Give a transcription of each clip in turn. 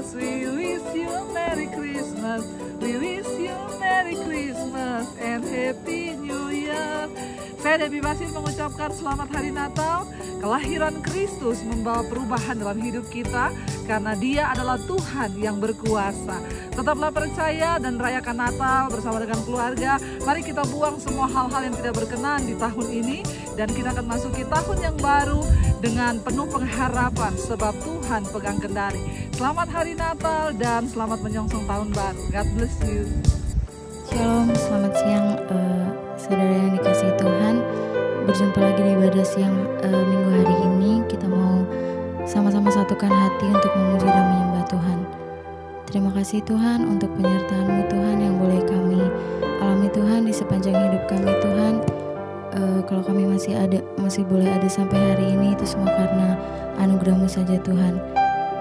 Christmas, we wish you Merry Christmas, we wish you Merry Christmas and Happy New Year. Saya Debbie Basir mengucapkan selamat hari Natal. Kelahiran Kristus membawa perubahan dalam hidup kita karena Dia adalah Tuhan yang berkuasa. Tetaplah percaya dan rayakan Natal bersama dengan keluarga. Mari kita buang semua hal-hal yang tidak berkenan di tahun ini dan kita akan masuki tahun yang baru dengan penuh pengharapan sebab Tuhan pegang kendali. Selamat hari Natal dan selamat menyongsong tahun baru. God bless you. Shalom, selamat siang saudara yang dikasihi Tuhan. Berjumpa lagi di ibadah siang minggu hari ini. Kita mau sama-sama satukan hati untuk memuji dan menyembah Tuhan. Terima kasih Tuhan untuk penyertaan-Mu Tuhan yang boleh kami alami Tuhan di sepanjang hidup kami Tuhan. Kalau kami masih boleh ada sampai hari ini, itu semua karena anugerah-Mu saja Tuhan.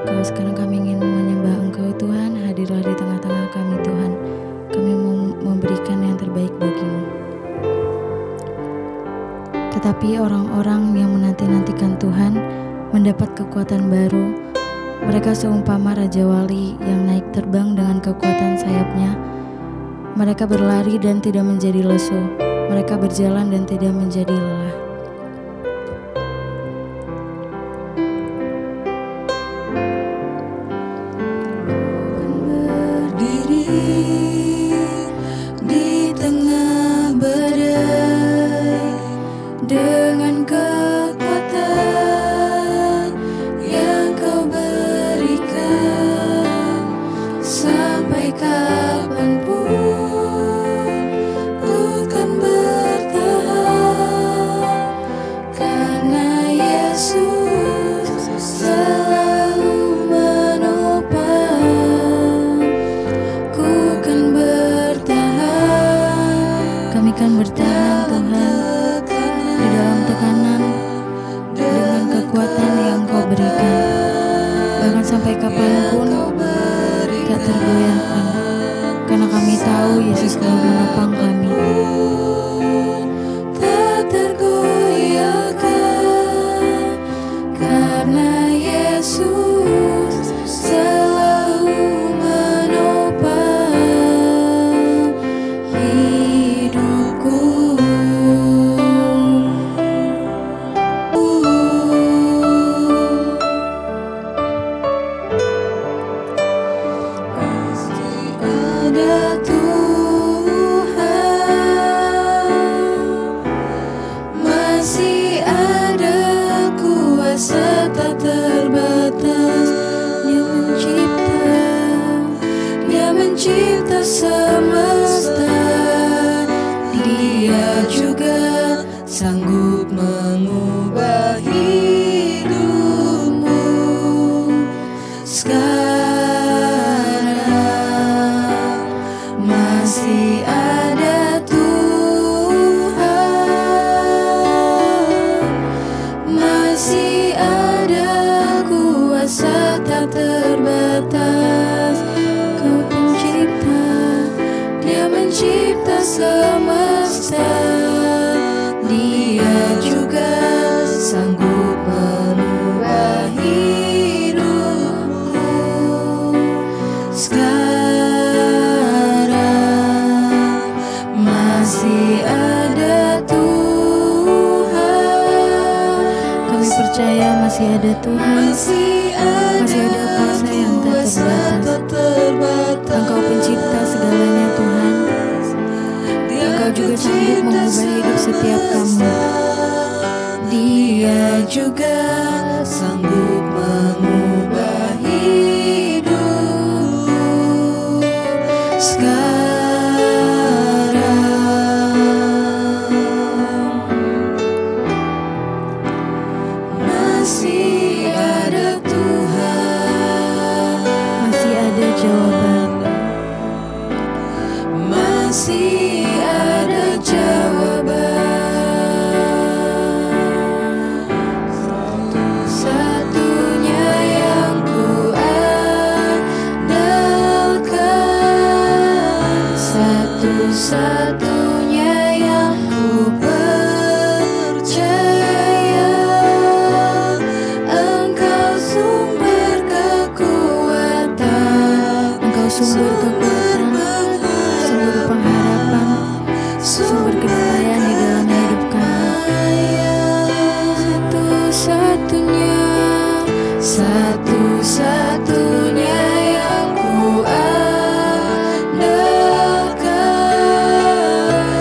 Kalau sekarang kami ingin menyembah Engkau Tuhan, hadirlah di tengah-tengah kami Tuhan. Kami mau memberikan yang terbaik bagi-Mu. Tetapi orang-orang yang menanti-nantikan Tuhan mendapat kekuatan baru. Mereka seumpama Raja Wali yang naik terbang dengan kekuatan sayapnya. Mereka berlari dan tidak menjadi lesu. Mereka berjalan dan tidak menjadi lelah. Dengan kekuatan yang Kau berikan, sampai kapanpun ku kan bertahan, karena Yesus selalu menopang. Ku kan bertahan. Kami kan bertahan Tuhan di dalam tekanan dengan kekuatan yang Kau berikan, bahkan sampai kapanpun tak tergoyahkan, karena kami tahu Yesus selalu menopang kami. Tak tergoyahkan, karena Yesus selalu menopang hidupku. Ada Tuhan, masih ada kuasa tak terbatas. Dia mencipta semesta. Dia juga sanggup mengubah hidupmu sekarang. Masih ada Tuhan, masih ada kuasa tak terbatas. Kau pencipta, Dia mencipta semesta. Dia juga sanggup mengubah hidupku sekarang. Masih ada Tuhan. Kami percaya masih ada Tuhan, masih ada kuasa yang tak terbatas. Engkau pencipta segalanya Tuhan. Engkau juga sanggup mengubah hidup setiap kami. Dia juga sanggup mengubah hidupku sekarang. Masih ada Tuhan, Masih ada jawaban. masih ada jawaban. Satunya yang ku andalkan, sumber kekuatan, sumber pengharapan, sumber kedamaian di dalam hidup kami. Satu-satunya, satu-satunya yang ku andalkan,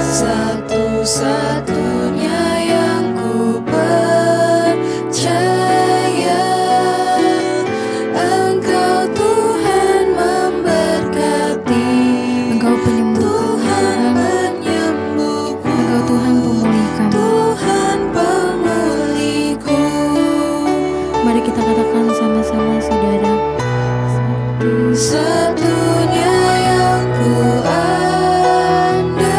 satu-satunya yang ku percaya. Engkau Tuhan memberkati, Engkau penyembuh kami, Engkau Tuhan pemulih kami, Tuhan pemulihku. Mari kita katakan sama-sama saudara. Satu-satunya yang ku andalkan,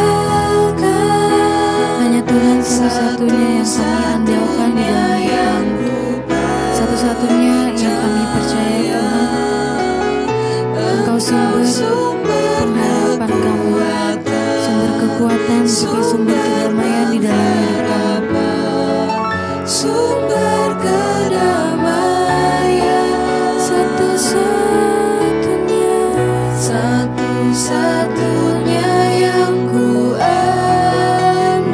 hanya Tuhan satu-satunya yang kami andalkan di dalam hidup kami, satu-satunya yang kami percaya Tuhan. Engkau sumber pengharapan kami, sumber kekuatan, juga sumber kedamaian di dalam hidup kami. Sumber kedamaian, satu-satunya, satu-satunya yang ku andalkan,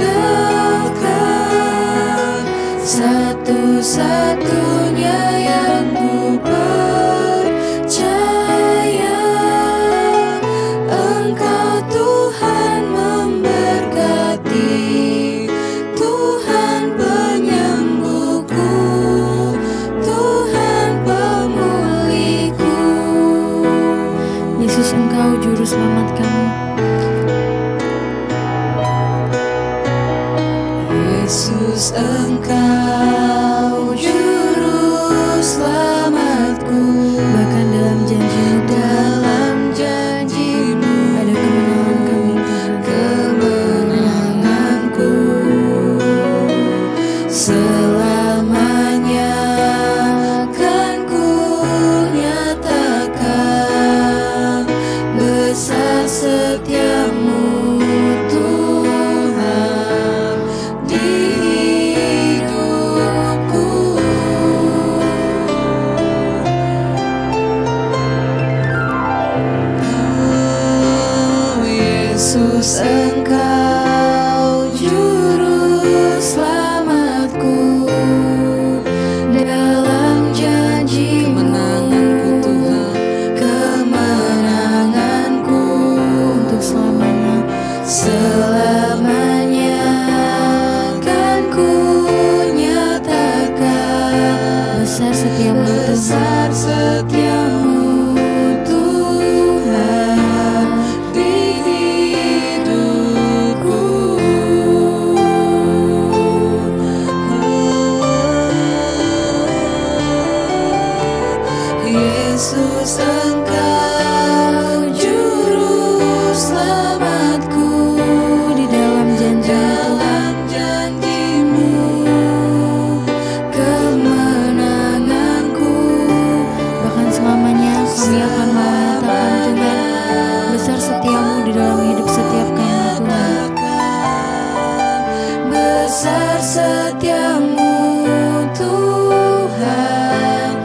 satu-satunya yang ku percaya. Engkau Tuhan memberkati, Tuhan penyembuhku, Tuhan pemulihku. Yesus, Engkau juru selamat kami. Yesus, Engkau juru selamatku. Bahkan dalam janji-Mu, dalam janji-Mu ada kemenangan kami, kemenanganku selamanya kan ku nyatakan. Besar setiamu Tuhan di hidupku. Oh Yesus, Engkau juru selamatku. Dalam janji kemenanganku Tuhan, kemenanganku untuk selamanya, selamanya kan ku nyatakan. Besar setiamu Tuhan, besar setiamu Tuhan di hidupku. Yesus, Engkau juru selamatku. Di dalam janji-Mu, kemenanganku. Bahkan selamanya kami akan mengatakan Tuhan, besar setiamu di dalam hidup setiap kami Tuhan. Besar setiamu Tuhan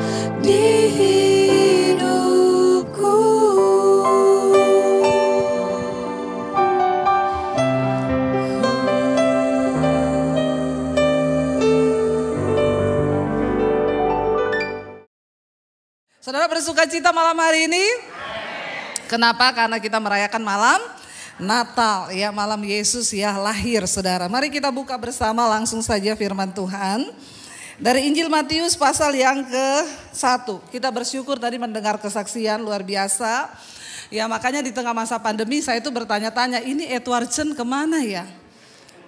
di hidupku. Saudara bersuka cita malam hari ini? Kenapa? Karena kita merayakan malam Natal, ya, malam Yesus ya lahir, saudara. Mari kita buka bersama langsung saja firman Tuhan. Dari Injil Matius pasal yang ke-1. Kita bersyukur tadi mendengar kesaksian luar biasa. Ya makanya di tengah masa pandemi saya itu bertanya-tanya, ini Edwardson kemana ya?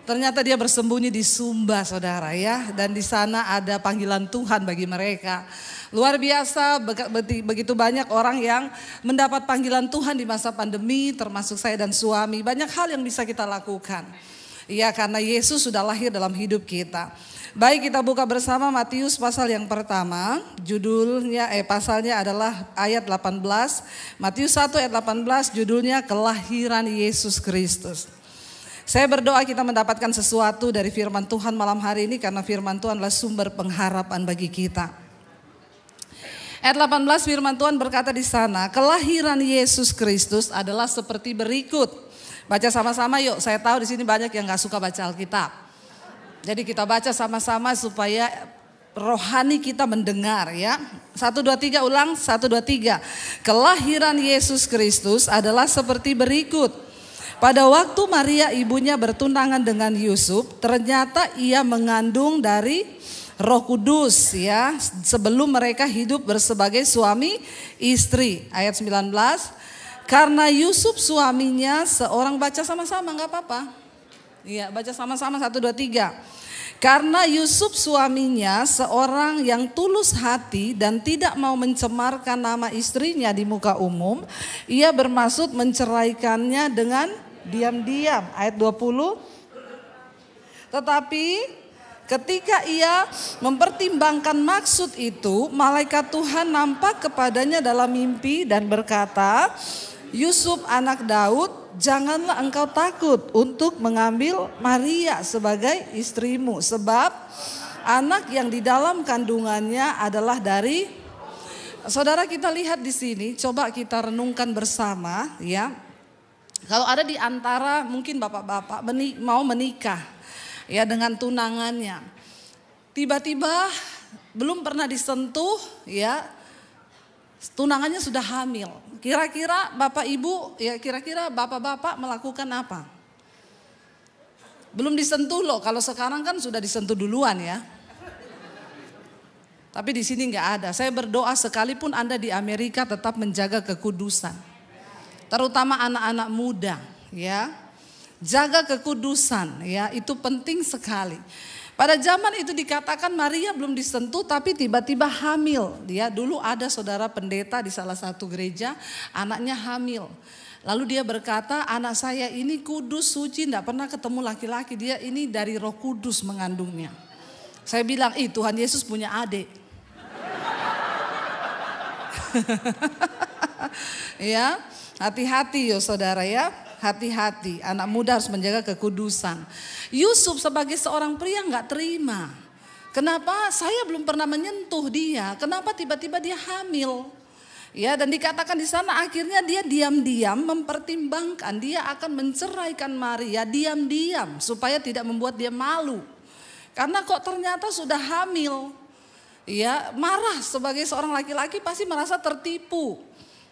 Ternyata dia bersembunyi di Sumba, saudara ya. Dan di sana ada panggilan Tuhan bagi mereka. Luar biasa, begitu banyak orang yang mendapat panggilan Tuhan di masa pandemi, termasuk saya dan suami. Banyak hal yang bisa kita lakukan. Ya karena Yesus sudah lahir dalam hidup kita. Baik, kita buka bersama Matius pasal yang pertama. Judulnya pasalnya adalah ayat 18. Matius 1 ayat 18 judulnya Kelahiran Yesus Kristus. Saya berdoa kita mendapatkan sesuatu dari firman Tuhan malam hari ini, karena firman Tuhan adalah sumber pengharapan bagi kita. Ayat 18 firman Tuhan berkata di sana, kelahiran Yesus Kristus adalah seperti berikut. Baca sama-sama yuk, saya tahu di sini banyak yang gak suka baca Alkitab. Jadi kita baca sama-sama supaya rohani kita mendengar ya. 1, 2, 3 ulang, 1, 2, 3. Kelahiran Yesus Kristus adalah seperti berikut. Pada waktu Maria ibunya bertunangan dengan Yusuf, ternyata ia mengandung dari Roh Kudus ya, sebelum mereka hidup bersebagai suami istri. Ayat 19, karena Yusuf suaminya seorang, baca sama-sama gak apa-apa. Iya, baca sama-sama 1, 2, 3. Karena Yusuf suaminya seorang yang tulus hati dan tidak mau mencemarkan nama istrinya di muka umum, ia bermaksud menceraikannya dengan diam-diam. Ayat 20. Tetapi ketika ia mempertimbangkan maksud itu, malaikat Tuhan nampak kepadanya dalam mimpi dan berkata, Yusuf anak Daud, janganlah engkau takut untuk mengambil Maria sebagai istrimu, sebab anak yang di dalam kandungannya adalah dari. Saudara, kita lihat di sini, coba kita renungkan bersama ya. Kalau ada di antara mungkin bapak-bapak mau menikah ya dengan tunangannya, tiba-tiba belum pernah disentuh ya, tunangannya sudah hamil. Kira-kira bapak ibu ya, kira-kira bapak-bapak melakukan apa? Belum disentuh loh, kalau sekarang kan sudah disentuh duluan ya. Tapi di sini nggak ada. Saya berdoa sekalipun Anda di Amerika tetap menjaga kekudusan. Terutama anak-anak muda ya. Jaga kekudusan ya, itu penting sekali. Pada zaman itu dikatakan Maria belum disentuh tapi tiba-tiba hamil. Dia dulu ada saudara pendeta di salah satu gereja, anaknya hamil. Lalu dia berkata, anak saya ini kudus, suci, tidak pernah ketemu laki-laki. Dia ini dari Roh Kudus mengandungnya. Saya bilang, Tuhan Yesus punya adik. Ya, hati-hati ya saudara ya, hati-hati. Anak muda harus menjaga kekudusan. Yusuf sebagai seorang pria nggak terima. Kenapa saya belum pernah menyentuh dia? Kenapa tiba-tiba dia hamil? Ya, dan dikatakan di sana akhirnya dia diam-diam mempertimbangkan dia akan menceraikan Maria diam-diam supaya tidak membuat dia malu. Karena kok ternyata sudah hamil. Ya, marah sebagai seorang laki-laki pasti merasa tertipu.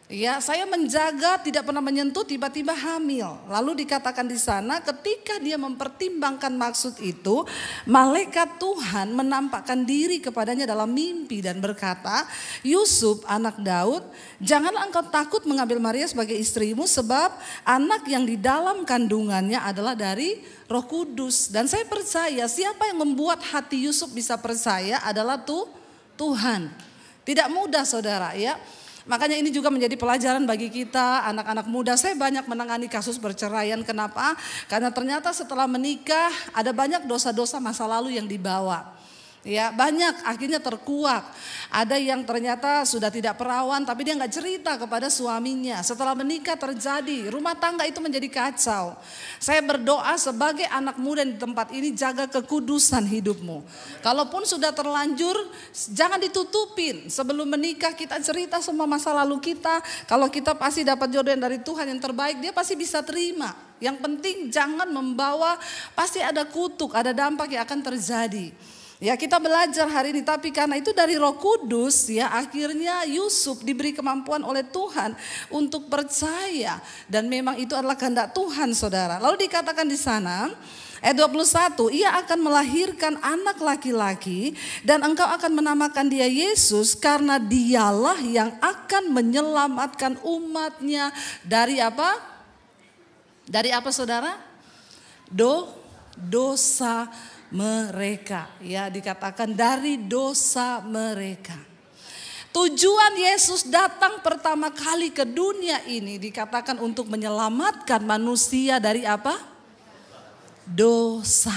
Ya, saya menjaga tidak pernah menyentuh, tiba-tiba hamil. Lalu dikatakan di sana ketika dia mempertimbangkan maksud itu, malaikat Tuhan menampakkan diri kepadanya dalam mimpi dan berkata, Yusuf anak Daud, janganlah engkau takut mengambil Maria sebagai istrimu, sebab anak yang di dalam kandungannya adalah dari Roh Kudus. Dan saya percaya siapa yang membuat hati Yusuf bisa percaya adalah Tuhan. Tidak mudah saudara ya. Makanya ini juga menjadi pelajaran bagi kita anak-anak muda. Saya banyak menangani kasus perceraian. Kenapa? Karena ternyata setelah menikah ada banyak dosa-dosa masa lalu yang dibawa. Ya, banyak akhirnya terkuak. Ada yang ternyata sudah tidak perawan tapi dia nggak cerita kepada suaminya. Setelah menikah terjadi, rumah tangga itu menjadi kacau. Saya berdoa sebagai anak muda di tempat ini, jaga kekudusan hidupmu. Kalaupun sudah terlanjur, jangan ditutupin. Sebelum menikah kita cerita semua masa lalu kita. Kalau kita pasti dapat jodoh yang dari Tuhan yang terbaik, dia pasti bisa terima. Yang penting jangan membawa, pasti ada kutuk, ada dampak yang akan terjadi. Ya, kita belajar hari ini, tapi karena itu dari Roh Kudus ya, akhirnya Yusuf diberi kemampuan oleh Tuhan untuk percaya, dan memang itu adalah kehendak Tuhan saudara. Lalu dikatakan di sana ayat 21, ia akan melahirkan anak laki-laki dan engkau akan menamakan dia Yesus, karena dialah yang akan menyelamatkan umatnya dari apa? Dari apa saudara? Dosa mereka, ya, dikatakan dari dosa mereka. Tujuan Yesus datang pertama kali ke dunia ini dikatakan untuk menyelamatkan manusia dari apa? Dosa.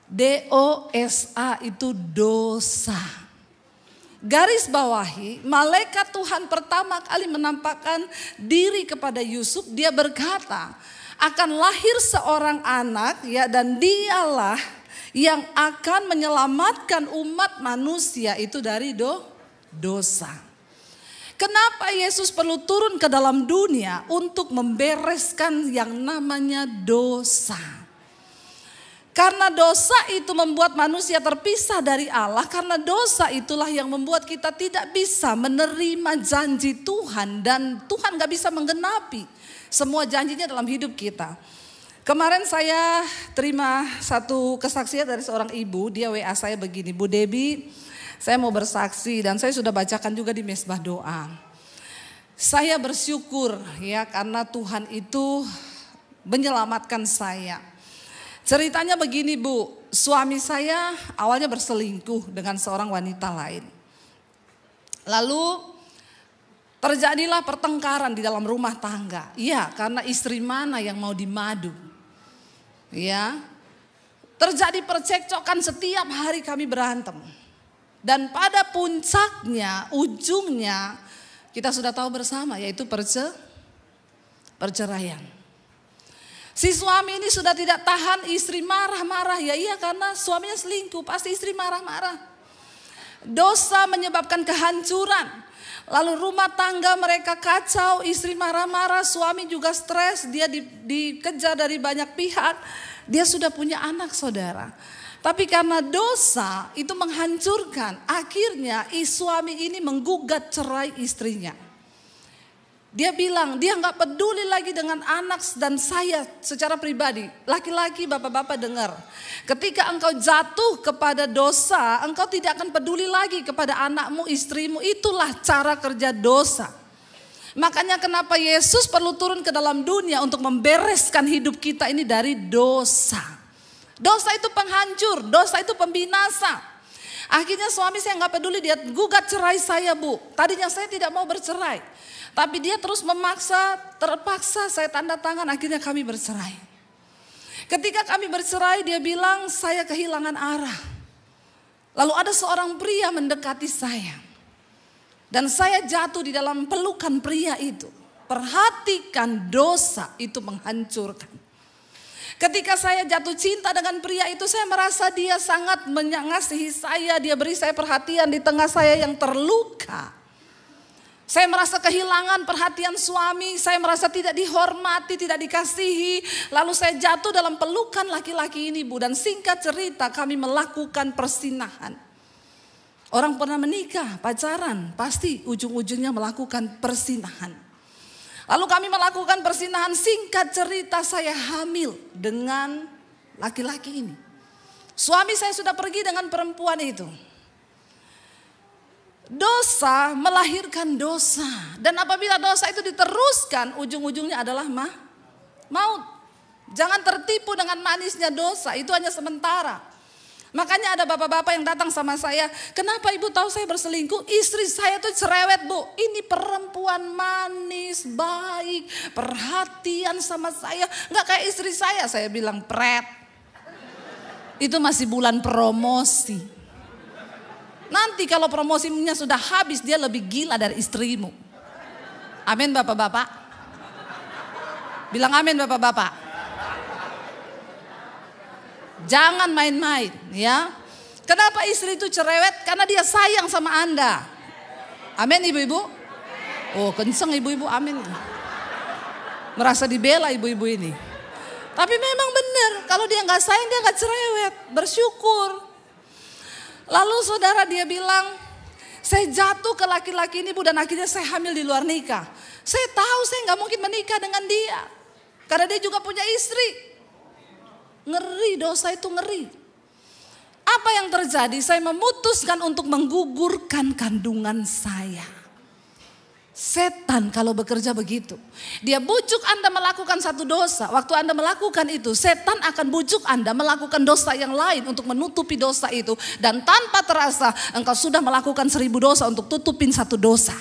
D-O-S-A itu dosa. Garis bawahi, malaikat Tuhan pertama kali menampakkan diri kepada Yusuf. Dia berkata, akan lahir seorang anak ya, dan dialah yang akan menyelamatkan umat manusia itu dari dosa. Kenapa Yesus perlu turun ke dalam dunia untuk membereskan yang namanya dosa? Karena dosa itu membuat manusia terpisah dari Allah. Karena dosa itulah yang membuat kita tidak bisa menerima janji Tuhan. Dan Tuhan gak bisa menggenapi semua janjinya dalam hidup kita. Kemarin saya terima satu kesaksian dari seorang ibu. Dia WA saya begini, Bu Debbie, saya mau bersaksi dan saya sudah bacakan juga di mesbah doa. Saya bersyukur ya karena Tuhan itu menyelamatkan saya. Ceritanya begini Bu, suami saya awalnya berselingkuh dengan seorang wanita lain. Lalu terjadilah pertengkaran di dalam rumah tangga. Ya, karena istri mana yang mau dimadu. Ya, terjadi percekcokan setiap hari kami berantem. Dan pada puncaknya, ujungnya kita sudah tahu bersama yaitu perceraian. Si suami ini sudah tidak tahan, istri marah-marah. Ya iya karena suaminya selingkuh, pasti istri marah-marah. Dosa menyebabkan kehancuran. Lalu rumah tangga mereka kacau, istri marah-marah, suami juga stres. Dia dikejar dari banyak pihak. Dia sudah punya anak saudara. Tapi karena dosa itu menghancurkan. Akhirnya suami ini menggugat cerai istrinya. Dia bilang dia gak peduli lagi dengan anak dan saya secara pribadi. Laki-laki bapak-bapak dengar. Ketika engkau jatuh kepada dosa, engkau tidak akan peduli lagi kepada anakmu, istrimu. Itulah cara kerja dosa. Makanya kenapa Yesus perlu turun ke dalam dunia untuk membereskan hidup kita ini dari dosa. Dosa itu penghancur, dosa itu pembinasa. Akhirnya suami saya gak peduli, dia gugat cerai saya Bu. Tadinya saya tidak mau bercerai. Tapi dia terus terpaksa saya tanda tangan, akhirnya kami bercerai. Ketika kami bercerai dia bilang saya kehilangan arah. Lalu ada seorang pria mendekati saya. Dan saya jatuh di dalam pelukan pria itu. Perhatikan dosa itu menghancurkan. Ketika saya jatuh cinta dengan pria itu saya merasa dia sangat mengasihi saya. Dia beri saya perhatian di tengah saya yang terluka. Saya merasa kehilangan perhatian suami, saya merasa tidak dihormati, tidak dikasihi. Lalu saya jatuh dalam pelukan laki-laki ini Bu. Dan singkat cerita kami melakukan persinahan. Orang pernah menikah, pacaran, pasti ujung-ujungnya melakukan persinahan. Lalu kami melakukan persinahan, singkat cerita saya hamil dengan laki-laki ini. Suami saya sudah pergi dengan perempuan itu. Dosa melahirkan dosa. Dan apabila dosa itu diteruskan, ujung-ujungnya adalah maut. Jangan tertipu dengan manisnya dosa, itu hanya sementara. Makanya ada bapak-bapak yang datang sama saya, kenapa ibu tahu saya berselingkuh? Istri saya tuh cerewet Bu, ini perempuan manis, baik, perhatian sama saya. Nggak kayak istri saya bilang pret. Itu masih bulan promosi. Nanti kalau promosinya sudah habis dia lebih gila dari istrimu. Amin bapak-bapak. Bilang amin bapak-bapak. Jangan main-main ya. Kenapa istri itu cerewet? Karena dia sayang sama Anda. Amin ibu-ibu. Oh kenceng ibu-ibu amin. Merasa dibela ibu-ibu ini. Tapi memang benar. Kalau dia gak sayang dia gak cerewet. Bersyukur. Lalu saudara dia bilang, saya jatuh ke laki-laki ini Bu dan akhirnya saya hamil di luar nikah. Saya tahu saya gak mungkin menikah dengan dia. Karena dia juga punya istri. Ngeri, dosa itu ngeri. Apa yang terjadi? Saya memutuskan untuk menggugurkan kandungan saya. Setan kalau bekerja begitu. Dia bujuk Anda melakukan satu dosa. Waktu Anda melakukan itu, setan akan bujuk Anda melakukan dosa yang lain untuk menutupi dosa itu. Dan tanpa terasa engkau sudah melakukan 1000 dosa untuk tutupin satu dosa.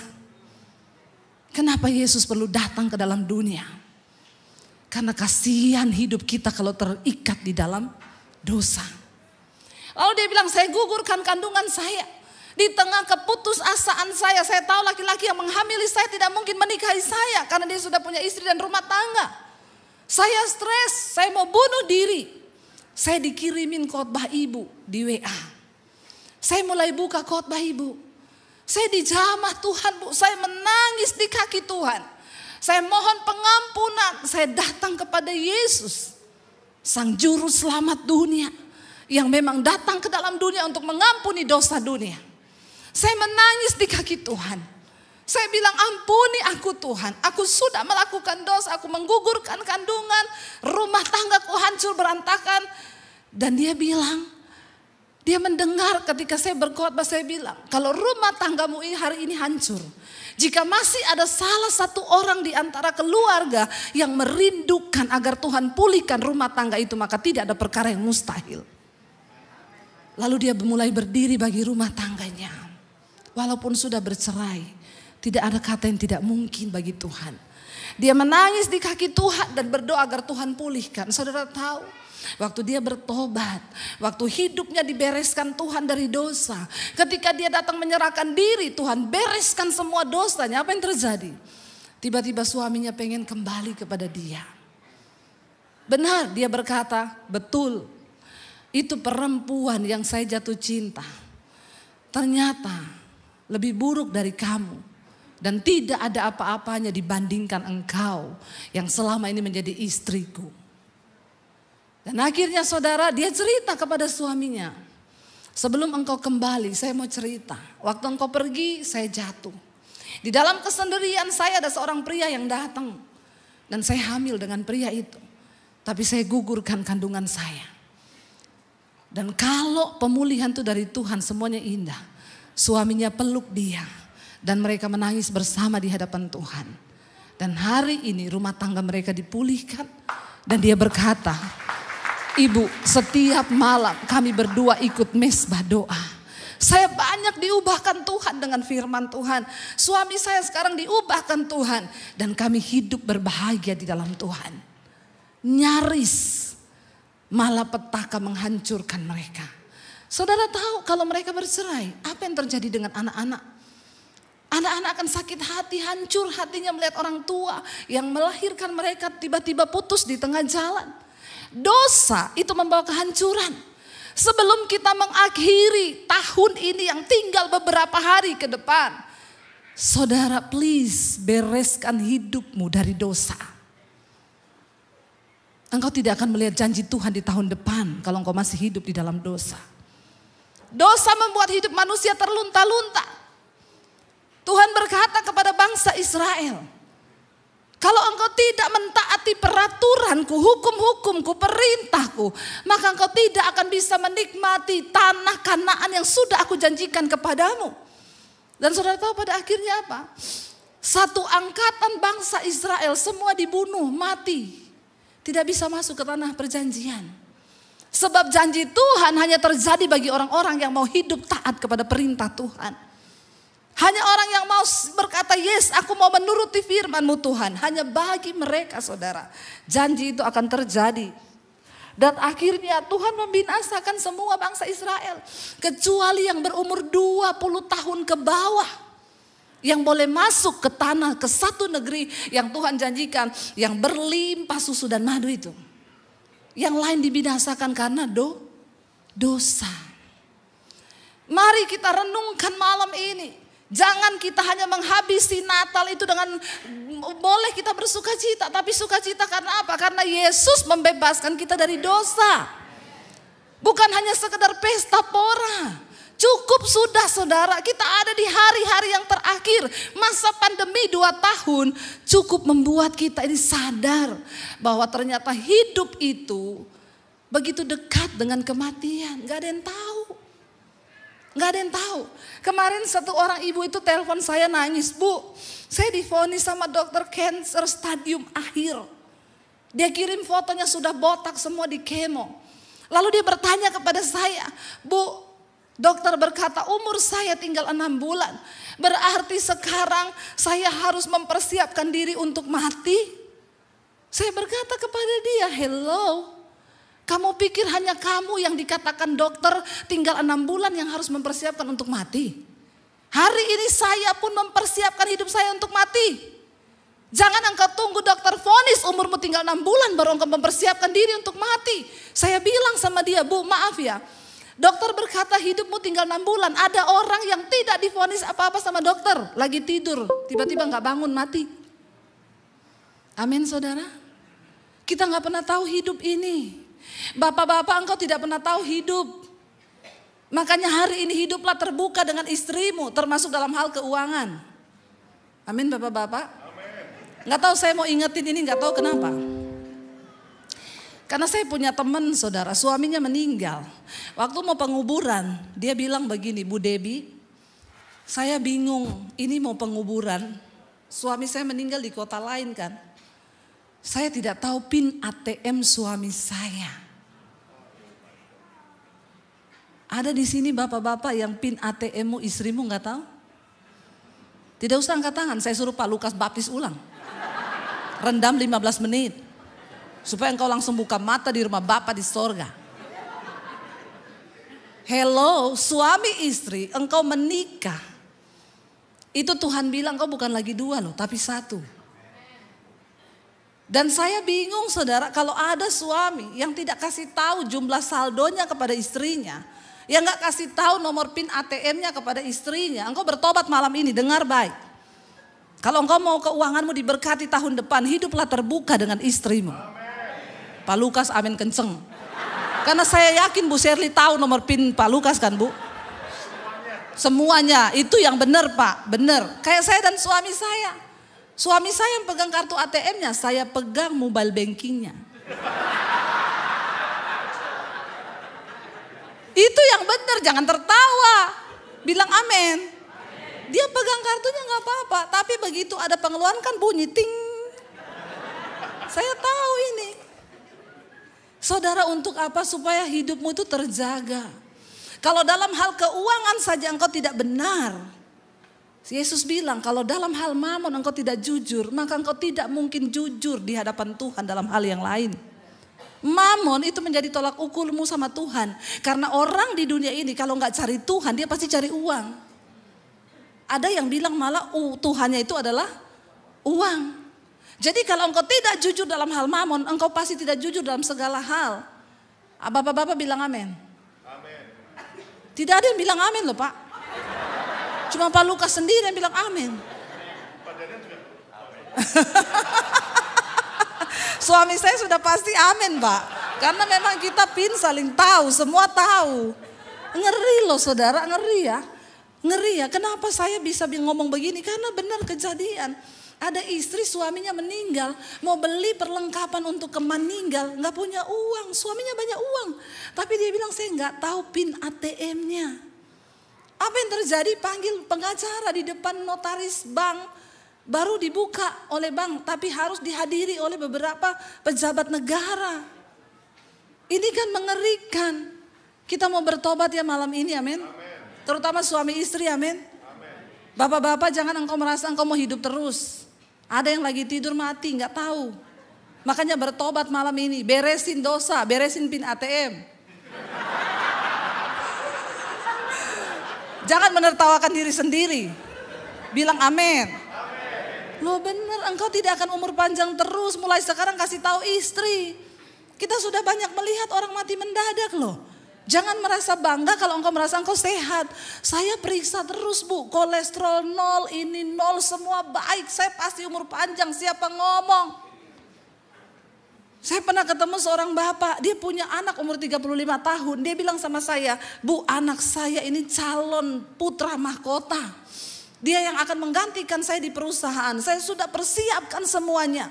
Kenapa Yesus perlu datang ke dalam dunia? Karena kasihan hidup kita kalau terikat di dalam dosa. Lalu dia bilang saya gugurkan kandungan saya. Di tengah keputusasaan saya tahu laki-laki yang menghamili saya tidak mungkin menikahi saya. Karena dia sudah punya istri dan rumah tangga. Saya stres, saya mau bunuh diri. Saya dikirimin khotbah ibu di WA. Saya mulai buka khotbah ibu. Saya dijamah Tuhan, Bu. Saya menangis di kaki Tuhan. Saya mohon pengampunan. Saya datang kepada Yesus, Sang Juru Selamat dunia, yang memang datang ke dalam dunia untuk mengampuni dosa dunia. Saya menangis di kaki Tuhan. Saya bilang, ampuni aku Tuhan. Aku sudah melakukan dosa. Aku menggugurkan kandungan. Rumah tanggaku hancur berantakan. Dan dia bilang, dia mendengar ketika saya berkhotbah, saya bilang, kalau rumah tanggamu ini hari ini hancur, jika masih ada salah satu orang di antara keluarga yang merindukan agar Tuhan pulihkan rumah tangga itu, maka tidak ada perkara yang mustahil. Lalu dia mulai berdiri bagi rumah tangganya. Walaupun sudah bercerai, tidak ada kata yang tidak mungkin bagi Tuhan. Dia menangis di kaki Tuhan dan berdoa agar Tuhan pulihkan. Saudara tahu, waktu dia bertobat, waktu hidupnya dibereskan Tuhan dari dosa, ketika dia datang menyerahkan diri, Tuhan bereskan semua dosanya. Apa yang terjadi? Tiba-tiba suaminya pengen kembali kepada dia. Benar, dia berkata, betul, itu perempuan yang saya jatuh cinta ternyata lebih buruk dari kamu, dan tidak ada apa-apanya dibandingkan engkau yang selama ini menjadi istriku. Dan akhirnya saudara, dia cerita kepada suaminya, sebelum engkau kembali saya mau cerita, waktu engkau pergi saya jatuh. Di dalam kesendirian saya ada seorang pria yang datang, dan saya hamil dengan pria itu. Tapi saya gugurkan kandungan saya. Dan kalau pemulihan itu dari Tuhan semuanya indah. Suaminya peluk dia dan mereka menangis bersama di hadapan Tuhan. Dan hari ini rumah tangga mereka dipulihkan. Dan dia berkata, Ibu, setiap malam kami berdua ikut mesbah doa. Saya banyak diubahkan Tuhan dengan firman Tuhan. Suami saya sekarang diubahkan Tuhan. Dan kami hidup berbahagia di dalam Tuhan. Nyaris malapetaka menghancurkan mereka. Saudara tahu kalau mereka bercerai, apa yang terjadi dengan anak-anak? Anak-anak akan sakit hati, hancur hatinya melihat orang tua yang melahirkan mereka tiba-tiba putus di tengah jalan. Dosa itu membawa kehancuran. Sebelum kita mengakhiri tahun ini yang tinggal beberapa hari ke depan, saudara please bereskan hidupmu dari dosa. Engkau tidak akan melihat janji Tuhan di tahun depan kalau engkau masih hidup di dalam dosa. Dosa membuat hidup manusia terlunta-lunta. Tuhan berkata kepada bangsa Israel, kalau engkau tidak mentaati peraturanku, hukum-hukumku, perintahku, maka engkau tidak akan bisa menikmati tanah Kanaan yang sudah aku janjikan kepadamu. Dan saudara tahu pada akhirnya apa? Satu angkatan bangsa Israel semua dibunuh, mati. Tidak bisa masuk ke tanah perjanjian. Sebab janji Tuhan hanya terjadi bagi orang-orang yang mau hidup taat kepada perintah Tuhan. Hanya orang yang mau berkata, yes aku mau menuruti firman-Mu Tuhan. Hanya bagi mereka saudara, janji itu akan terjadi. Dan akhirnya Tuhan membinasakan semua bangsa Israel. Kecuali yang berumur 20 tahun ke bawah. Yang boleh masuk ke tanah, ke satu negeri yang Tuhan janjikan. Yang berlimpah susu dan madu itu. Yang lain dibinasakan karena dosa. Mari kita renungkan malam ini. Jangan kita hanya menghabisi Natal itu dengan boleh kita bersuka cita. Tapi sukacita karena apa? Karena Yesus membebaskan kita dari dosa. Bukan hanya sekedar pesta pora. Cukup sudah saudara, kita ada di hari-hari yang terakhir. Masa pandemi 2 tahun cukup membuat kita ini sadar bahwa ternyata hidup itu begitu dekat dengan kematian. Gak ada yang tahu. Gak ada yang tahu. Kemarin satu orang ibu itu telepon saya nangis, Bu, saya divonis sama dokter cancer stadium akhir. Dia kirim fotonya sudah botak semua di kemo. Lalu dia bertanya kepada saya, Bu, dokter berkata umur saya tinggal 6 bulan. Berarti sekarang saya harus mempersiapkan diri untuk mati? Saya berkata kepada dia, hello. Kamu pikir hanya kamu yang dikatakan dokter tinggal 6 bulan yang harus mempersiapkan untuk mati? Hari ini saya pun mempersiapkan hidup saya untuk mati. Jangan engkau tunggu dokter vonis umurmu tinggal 6 bulan baru engkau mempersiapkan diri untuk mati. Saya bilang sama dia, Bu maaf ya. Dokter berkata hidupmu tinggal 6 bulan. Ada orang yang tidak divonis apa-apa sama dokter. Lagi tidur, tiba-tiba gak bangun, mati. Amin saudara. Kita gak pernah tahu hidup ini. Bapak-bapak, engkau tidak pernah tahu hidup. Makanya hari ini hiduplah terbuka dengan istrimu, termasuk dalam hal keuangan. Amin bapak-bapak. Gak tahu saya mau ingetin ini, gak tahu kenapa. Karena saya punya teman saudara, suaminya meninggal. Waktu mau penguburan, dia bilang begini, Bu Debbie, saya bingung, ini mau penguburan. Suami saya meninggal di kota lain kan. Saya tidak tahu PIN ATM suami saya. Ada di sini bapak-bapak yang PIN ATM-mu istrimu nggak tahu? Tidak usah angkat tangan, saya suruh Pak Lukas baptis ulang. Rendam 15 menit. Supaya engkau langsung buka mata di rumah Bapa di sorga. Hello, suami istri, engkau menikah. Itu Tuhan bilang engkau bukan lagi 2 loh, tapi 1. Dan saya bingung saudara, kalau ada suami yang tidak kasih tahu jumlah saldonya kepada istrinya, yang gak kasih tahu nomor PIN ATM-nya kepada istrinya, engkau bertobat malam ini, dengar baik. Kalau engkau mau keuanganmu diberkati tahun depan, hiduplah terbuka dengan istrimu. Pak Lukas amin kenceng. Karena saya yakin Bu Shirley tahu nomor PIN Pak Lukas kan Bu? Semuanya, itu yang benar Pak, benar. Kayak saya dan suami saya. Suami saya yang pegang kartu ATM-nya, saya pegang mobile banking-nya. Itu yang benar, jangan tertawa. Bilang amin. Dia pegang kartunya gak apa-apa, tapi begitu ada pengeluaran kan bunyi ting. Saya tahu ini. Saudara, untuk apa? Supaya hidupmu itu terjaga. Kalau dalam hal keuangan saja engkau tidak benar. Yesus bilang kalau dalam hal mamon engkau tidak jujur, maka engkau tidak mungkin jujur di hadapan Tuhan dalam hal yang lain. Mamon itu menjadi tolak ukurmu sama Tuhan. Karena orang di dunia ini kalau gak cari Tuhan, dia pasti cari uang. Ada yang bilang malah Tuhannya itu adalah uang. Jadi kalau engkau tidak jujur dalam hal mamon, engkau pasti tidak jujur dalam segala hal. Bapak-bapak bilang amin. Amin. Tidak ada yang bilang amin loh Pak. Cuma Pak Lukas sendiri yang bilang amin. Suami saya sudah pasti amin Pak. Karena memang kita PIN saling tahu, semua tahu. Ngeri loh saudara, ngeri ya. Ngeri ya, kenapa saya bisa ngomong begini? Karena benar kejadian. Ada istri suaminya meninggal, mau beli perlengkapan untuk meninggal, nggak punya uang, suaminya banyak uang. Tapi dia bilang saya nggak tahu PIN ATM-nya. Apa yang terjadi? Panggil pengacara di depan notaris bank, baru dibuka oleh bank, tapi harus dihadiri oleh beberapa pejabat negara. Ini kan mengerikan. Kita mau bertobat ya malam ini, amin. Terutama suami istri, amin. Bapak-bapak jangan engkau merasa engkau mau hidup terus. Ada yang lagi tidur mati gak tahu. Makanya bertobat malam ini. Beresin dosa, beresin PIN ATM. Jangan menertawakan diri sendiri. Bilang amin. Loh bener, engkau tidak akan umur panjang terus. Mulai sekarang kasih tahu istri. Kita sudah banyak melihat orang mati mendadak loh. Jangan merasa bangga kalau engkau merasa engkau sehat. Saya periksa terus Bu, kolesterol 0, ini 0, semua baik. Saya pasti umur panjang, siapa ngomong. Saya pernah ketemu seorang bapak, dia punya anak umur 35 tahun. Dia bilang sama saya, Bu anak saya ini calon putra mahkota. Dia yang akan menggantikan saya di perusahaan. Saya sudah persiapkan semuanya.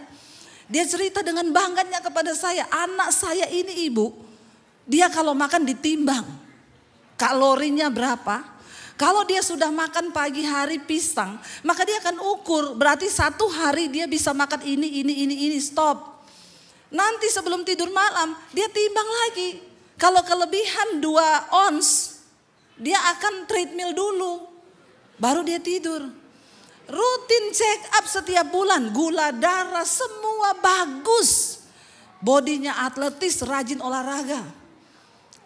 Dia cerita dengan bangganya kepada saya, anak saya ini ibu. Dia kalau makan ditimbang kalorinya berapa. Kalau dia sudah makan pagi hari pisang, maka dia akan ukur berarti 1 hari dia bisa makan ini, stop. Nanti sebelum tidur malam dia timbang lagi. Kalau kelebihan 2 ons, dia akan treadmill dulu, baru dia tidur. Rutin check up setiap bulan, gula darah semua bagus. Bodinya atletis, rajin olahraga.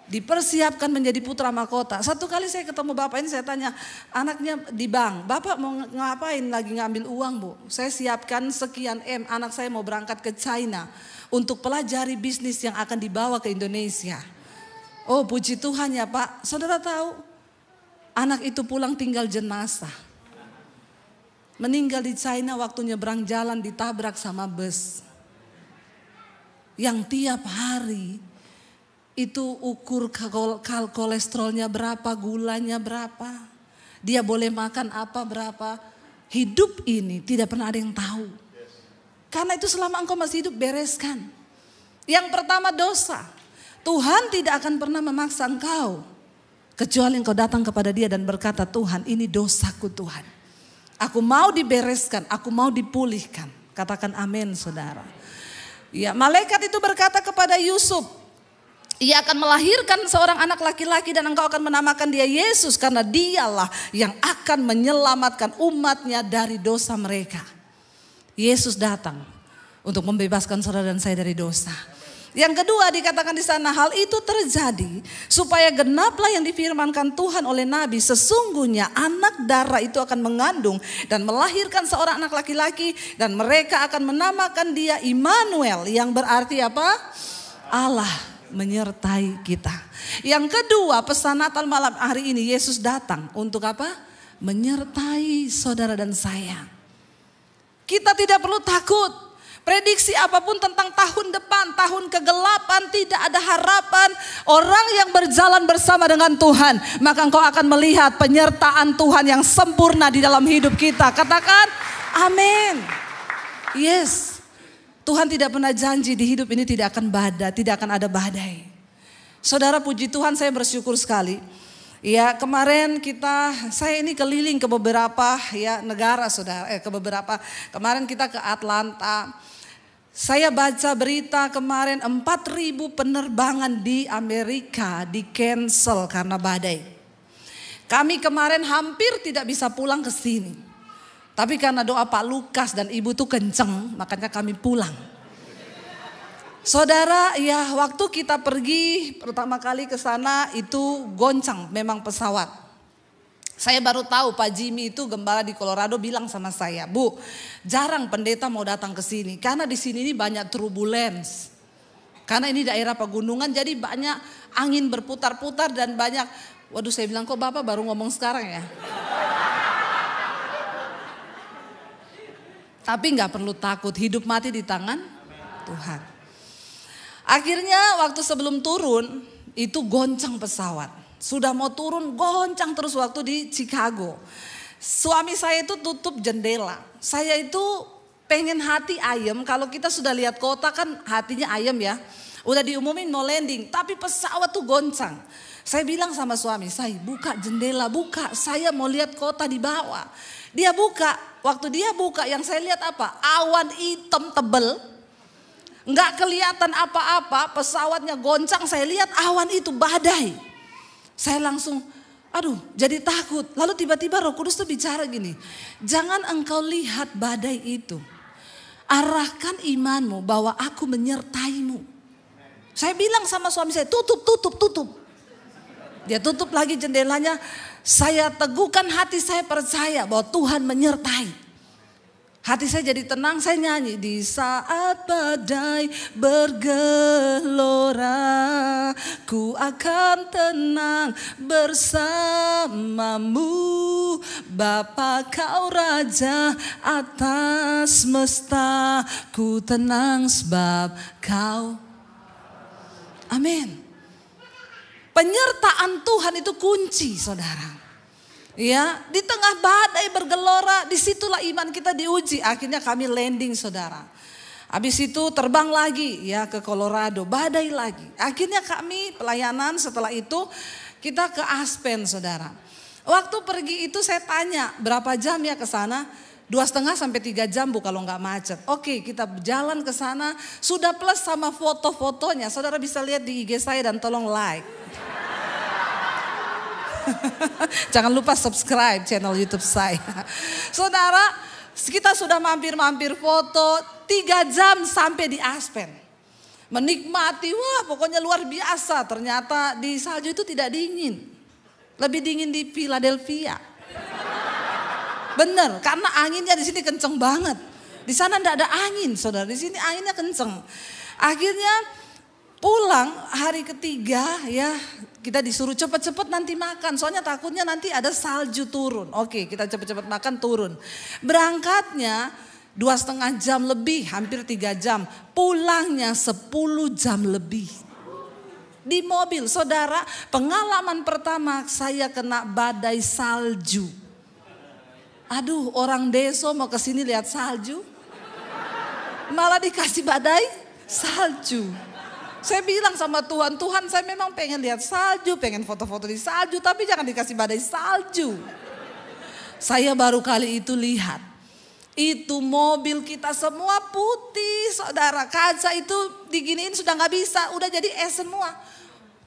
Dipersiapkan menjadi putra mahkota. Satu kali saya ketemu bapak ini, saya tanya anaknya di bank, bapak mau ngapain lagi ngambil uang Bu? Saya siapkan sekian M, anak saya mau berangkat ke China untuk pelajari bisnis yang akan dibawa ke Indonesia. Oh puji Tuhan ya Pak, saudara tahu anak itu pulang tinggal jenazah. Meninggal di China waktu nyebrang jalan ditabrak sama bus. Yang tiap hari itu ukur kolesterolnya berapa, gulanya berapa. Dia boleh makan apa berapa. Hidup ini tidak pernah ada yang tahu. Karena itu selama engkau masih hidup bereskan. Yang pertama dosa. Tuhan tidak akan pernah memaksa engkau. Kecuali engkau datang kepada Dia dan berkata, Tuhan ini dosaku Tuhan. Aku mau dibereskan, aku mau dipulihkan. Katakan amin saudara. Ya, malaikat itu berkata kepada Yusuf, ia akan melahirkan seorang anak laki-laki dan engkau akan menamakan dia Yesus. Karena dialah yang akan menyelamatkan umatnya dari dosa mereka. Yesus datang untuk membebaskan saudara dan saya dari dosa. Yang kedua dikatakan di sana, hal itu terjadi supaya genaplah yang difirmankan Tuhan oleh Nabi. Sesungguhnya anak darah itu akan mengandung dan melahirkan seorang anak laki-laki. Dan mereka akan menamakan dia Immanuel, yang berarti apa? Allah menyertai kita. Yang kedua, pesan Natal malam hari ini, Yesus datang untuk apa? Menyertai saudara dan saya. Kita tidak perlu takut. Prediksi apapun tentang tahun depan, tahun kegelapan, tidak ada harapan. Orang yang berjalan bersama dengan Tuhan, maka engkau akan melihat penyertaan Tuhan yang sempurna di dalam hidup kita. Katakan amin. Yes. Tuhan tidak pernah janji di hidup ini tidak akan badai, tidak akan ada badai. Saudara, puji Tuhan, saya bersyukur sekali. Ya, kemarin saya ini keliling ke beberapa ya negara saudara, kemarin kita ke Atlanta. Saya baca berita kemarin 4.000 penerbangan di Amerika di cancel karena badai. Kami kemarin hampir tidak bisa pulang ke sini. Tapi karena doa Pak Lukas dan Ibu tuh kenceng, makanya kami pulang. Saudara, ya waktu kita pergi pertama kali ke sana itu goncang memang pesawat. Saya baru tahu Pak Jimmy itu gembala di Colorado bilang sama saya, Bu, jarang pendeta mau datang ke sini karena di sini ini banyak turbulence. Karena ini daerah pegunungan jadi banyak angin berputar-putar dan banyak, waduh saya bilang kok Bapak baru ngomong sekarang ya. Tapi nggak perlu takut, hidup mati di tangan Tuhan. Akhirnya waktu sebelum turun itu goncang pesawat. Sudah mau turun goncang terus waktu di Chicago. Suami saya itu tutup jendela. Saya itu pengen hati ayam. Kalau kita sudah lihat kota kan hatinya ayam ya. Udah diumumin mau landing tapi pesawat tuh goncang. Saya bilang sama suami saya, buka jendela, buka. Saya mau lihat kota di bawah. Dia buka. Waktu dia buka yang saya lihat apa? Awan hitam tebel. Nggak kelihatan apa-apa, pesawatnya goncang. Saya lihat awan itu badai. Saya langsung, aduh jadi takut. Lalu tiba-tiba Roh Kudus tuh bicara gini, jangan engkau lihat badai itu. Arahkan imanmu bahwa aku menyertaimu. Saya bilang sama suami saya, tutup. Dia tutup lagi jendelanya. Saya teguhkan hati saya percaya bahwa Tuhan menyertai. Hati saya jadi tenang, saya nyanyi. Di saat badai bergelora, ku akan tenang bersamamu. Bapa kau Raja atas semesta, ku tenang sebab kau. Amin. Penyertaan Tuhan itu kunci saudara. Ya, di tengah badai bergelora, disitulah iman kita diuji. Akhirnya kami landing saudara. Habis itu terbang lagi ya ke Colorado, badai lagi. Akhirnya kami pelayanan setelah itu kita ke Aspen saudara. Waktu pergi itu saya tanya berapa jam ya ke sana? 2,5 sampai 3 jam Bu kalau nggak macet. Oke, kita jalan ke sana sudah plus sama foto-fotonya. Saudara bisa lihat di IG saya dan tolong like. Jangan lupa subscribe channel YouTube saya. Saudara, kita sudah mampir-mampir foto 3 jam sampai di Aspen. Menikmati, wah pokoknya luar biasa. Ternyata di salju itu tidak dingin. Lebih dingin di Philadelphia. Bener, karena anginnya di sini kenceng banget. Di sana enggak ada angin, saudara. Di sini anginnya kenceng. Akhirnya Pulang hari ketiga ya, kita disuruh cepet-cepet nanti makan. Soalnya takutnya nanti ada salju turun. Oke, kita cepet-cepet makan turun. Berangkatnya 2,5 jam lebih, hampir 3 jam. Pulangnya 10 jam lebih. Di mobil, saudara, pengalaman pertama saya kena badai salju. Aduh, orang Deso mau kesini lihat salju, malah dikasih badai salju. Saya bilang sama Tuhan, Tuhan saya memang pengen lihat salju, pengen foto-foto di salju, tapi jangan dikasih badai salju. Saya baru kali itu lihat, itu mobil kita semua putih, saudara. Kaca itu diginiin sudah gak bisa, udah jadi es semua.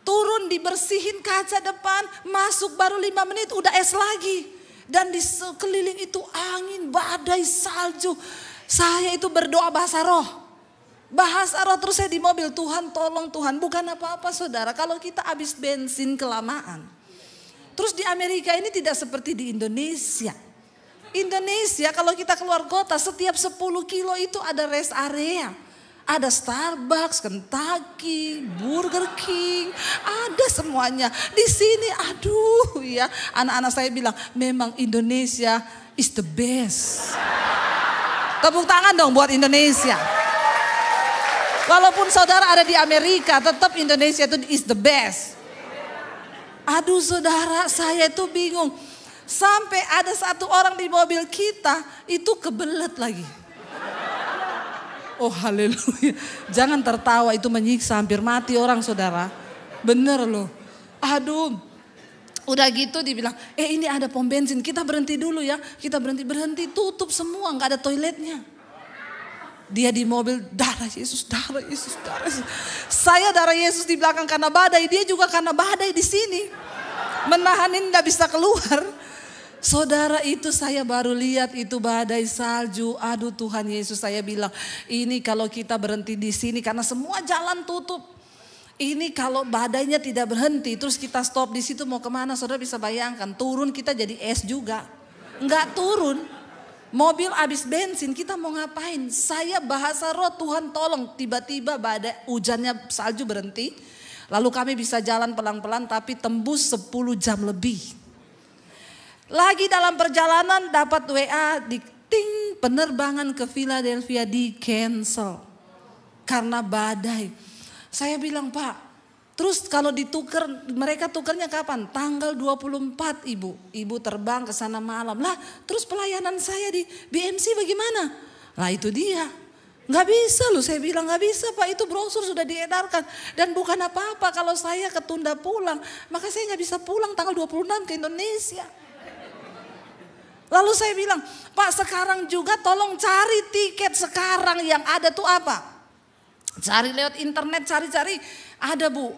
Turun dibersihin kaca depan, masuk baru 5 menit udah es lagi. Dan di sekeliling itu angin, badai, salju. Saya itu berdoa bahasa roh. Bahasa roh terus saya di mobil, Tuhan tolong Tuhan. Bukan apa-apa saudara, kalau kita habis bensin kelamaan. Terus di Amerika ini tidak seperti di Indonesia. Indonesia kalau kita keluar kota setiap 10 kilo itu ada rest area. Ada Starbucks, Kentucky, Burger King, ada semuanya. Di sini aduh ya, anak-anak saya bilang memang Indonesia is the best. Tepuk tangan dong buat Indonesia. Walaupun saudara ada di Amerika, tetap Indonesia itu is the best. Aduh saudara, saya itu bingung. Sampai ada satu orang di mobil kita itu kebelet lagi. Oh haleluya. Jangan tertawa, itu menyiksa, hampir mati orang saudara. Bener loh. Aduh. Udah gitu dibilang, ini ada pom bensin, kita berhenti dulu ya. Kita berhenti, tutup semua, gak ada toiletnya. Dia di mobil, darah Yesus, darah Yesus, darah Yesus. Saya darah Yesus di belakang karena badai, dia juga karena badai di sini. Menahanin gak bisa keluar. Saudara, itu saya baru lihat itu badai salju. Aduh Tuhan Yesus, saya bilang ini kalau kita berhenti di sini karena semua jalan tutup. Ini kalau badainya tidak berhenti terus kita stop di situ mau kemana? Saudara bisa bayangkan, turun kita jadi es juga. Enggak turun. Mobil habis bensin, kita mau ngapain? Saya bahasa roh, Tuhan tolong. Tiba-tiba badai, hujannya salju berhenti. Lalu kami bisa jalan pelan-pelan tapi tembus 10 jam lebih. Lagi dalam perjalanan dapat WA di ting, penerbangan ke Philadelphia di cancel karena badai. Saya bilang, Pak, terus kalau ditukar, mereka tukarnya kapan? Tanggal 24 ibu. Ibu terbang ke sana malam. Lah terus pelayanan saya di BMC bagaimana? Lah itu dia. Gak bisa loh, saya bilang gak bisa Pak, itu brosur sudah diedarkan. Dan bukan apa-apa kalau saya ketunda pulang. Maka saya gak bisa pulang tanggal 26 ke Indonesia. Lalu saya bilang, Pak sekarang juga tolong cari tiket sekarang yang ada tuh apa? Cari lewat internet, cari-cari. Ada Bu,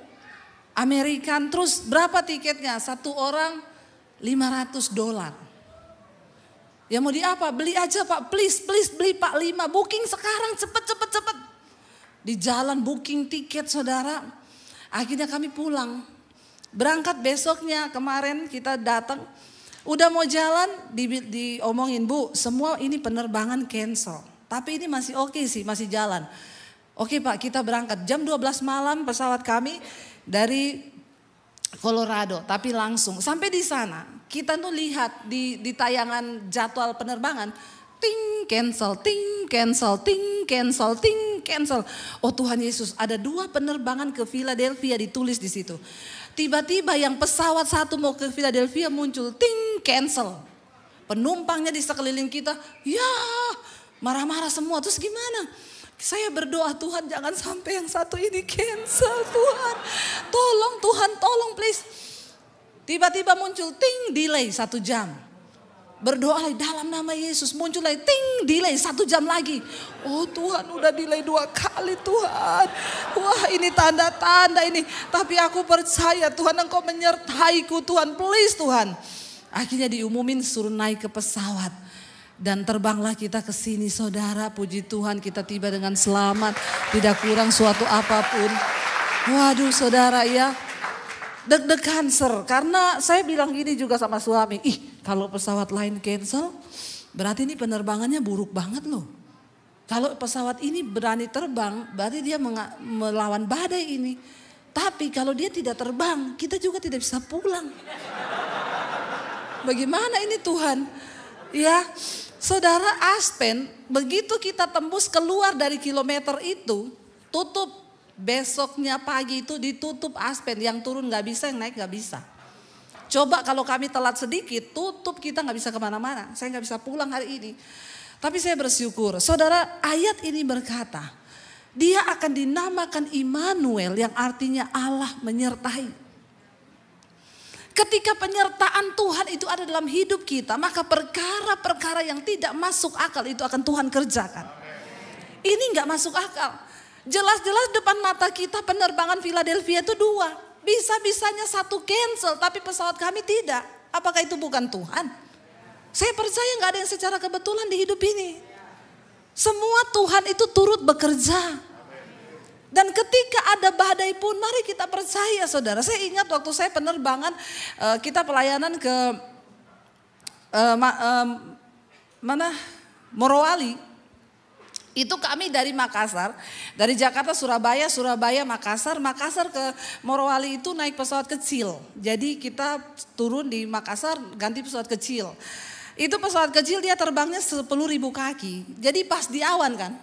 American, terus berapa tiketnya? Satu orang $500. Ya mau di apa? Beli aja Pak, please beli Pak 5. Booking sekarang, cepet. Di jalan booking tiket saudara. Akhirnya kami pulang. Berangkat besoknya, kemarin kita datang. Udah mau jalan diomongin, Bu semua ini penerbangan cancel. Tapi ini masih oke sih, masih jalan. Oke Pak, kita berangkat jam 12 malam pesawat kami dari Colorado. Tapi langsung sampai di sana kita tuh lihat di tayangan jadwal penerbangan. Ting cancel, ting cancel, ting cancel, ting cancel. Oh Tuhan Yesus, ada 2 penerbangan ke Philadelphia ditulis di situ. Tiba-tiba yang pesawat satu mau ke Philadelphia muncul, ting cancel. Penumpangnya di sekeliling kita, ya marah-marah semua. Terus gimana? Saya berdoa, Tuhan jangan sampai yang satu ini cancel Tuhan. Tolong Tuhan, tolong please. Tiba-tiba muncul ting delay 1 jam. Berdoa dalam nama Yesus, muncul lagi ting delay 1 jam lagi. Oh Tuhan udah delay 2 kali Tuhan. Wah ini tanda-tanda ini. Tapi aku percaya Tuhan Engkau menyertaiku Tuhan, please Tuhan. Akhirnya diumumin suruh naik ke pesawat. Dan terbanglah kita ke sini saudara, puji Tuhan kita tiba dengan selamat. Tidak kurang suatu apapun. Waduh saudara ya. Deg-degan karena saya bilang gini juga sama suami. Kalau pesawat lain cancel berarti ini penerbangannya buruk banget loh. Kalau pesawat ini berani terbang, berarti dia melawan badai ini. Tapi kalau dia tidak terbang, kita juga tidak bisa pulang. Bagaimana ini Tuhan? Ya, saudara, Aspen, begitu kita tembus keluar dari kilometer itu, tutup. Besoknya pagi itu ditutup Aspen, yang turun gak bisa, yang naik gak bisa. Coba kalau kami telat sedikit, tutup, kita gak bisa kemana-mana. Saya gak bisa pulang hari ini. Tapi saya bersyukur, saudara, ayat ini berkata, dia akan dinamakan Immanuel, yang artinya Allah menyertai. Ketika penyertaan Tuhan itu ada dalam hidup kita, maka perkara-perkara yang tidak masuk akal itu akan Tuhan kerjakan. Ini gak masuk akal. Jelas-jelas depan mata kita penerbangan Philadelphia itu 2. Bisa-bisanya 1 cancel, tapi pesawat kami tidak. Apakah itu bukan Tuhan? Saya percaya gak ada yang secara kebetulan di hidup ini. Semua Tuhan itu turut bekerja. Dan ketika ada badai pun mari kita percaya, saudara. Saya ingat waktu saya penerbangan, kita pelayanan ke Morowali. Itu kami dari Makassar, dari Jakarta, Surabaya, Makassar ke Morowali itu naik pesawat kecil. Jadi kita turun di Makassar ganti pesawat kecil. Itu pesawat kecil dia terbangnya 10.000 kaki. Jadi pas di awan kan.